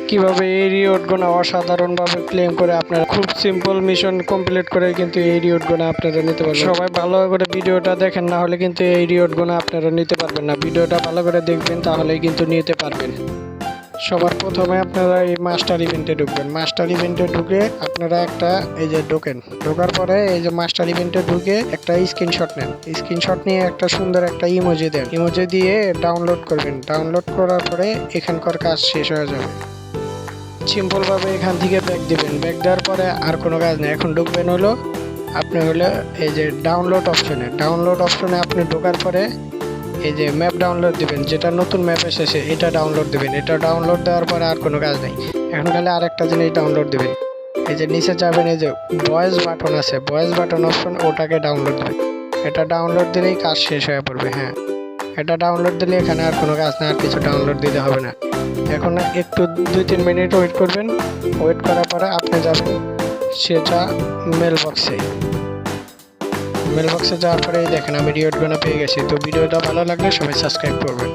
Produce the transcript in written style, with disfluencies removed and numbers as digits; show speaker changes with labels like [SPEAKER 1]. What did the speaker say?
[SPEAKER 1] কিভাবে এই রিওয়ার্ডগুলো অসাধারণভাবে ক্লেম করে আপনারা খুব সিম্পল মিশন কমপ্লিট করে কিন্তু এই রিওয়ার্ডগুলো আপনারা নিতে পারবেন। সবাই ভালো করে ভিডিওটা দেখেন, না হলে কিন্তু এই রিওয়ার্ডগুলো আপনারা নিতে পারবেন না। ভিডিওটা ভালো করে দেখবেন, তাহলেই কিন্তু নিতে পারবেন। সবার প্রথমে আপনারা এই মাস্টার ইভেন্টে ঢুকবেন। মাস্টার ইভেন্টে ঢুকে আপনারা একটা এই যে ঢোকার পরে এই যে মাস্টার ইভেন্টে ঢুকে একটা স্ক্রিনশট নেন। স্ক্রিনশট নিয়ে একটা সুন্দর একটা ইমোজি দেন। ইমোজি দিয়ে ডাউনলোড করবেন। ডাউনলোড করার পরে এখানকার কাজ শেষ হয়ে যাবে। সিম্পলভাবে এখান থেকে ব্যাক দিবেন। ব্যাক দেওয়ার পরে আর কোনো কাজ নেই। এখন ঢুকবেন হলো আপনি হলো এই যে ডাউনলোড অপশনে আপনি ঢোকার পরে এই যে ম্যাপ ডাউনলোড দিবেন। যেটা নতুন ম্যাপ এসেছে এটা ডাউনলোড দিবেন। এটা ডাউনলোড দেওয়ার পরে আর কোনো কাজ নেই। এখন খালি আরেকটা জিনিস ডাউনলোড দিবেন। এই যে নিচে যাবেন, এই যে ভয়েস বাটন আছে, ভয়েস বাটন অপশন, ওটাকে ডাউনলোড দিবেন। এটা ডাউনলোড দিলেই কাজ শেষ হয়ে পড়বে। হ্যাঁ, এটা ডাউনলোড দিলে এখানে আর কোনো কাজ না, আর কিছু ডাউনলোড দিতে হবে না। এখন একটু 2-3 মিনিট ওয়েট করবেন। ওয়েট করার পরে আপনি যাবেন সেটা মেল বক্সে যাওয়ার পরে দেখেন আমি রিওয়ার্ডগুলো পেয়ে গেছি। তো ভিডিওটা ভালো লাগলে সবাই সাবস্ক্রাইব করবেন।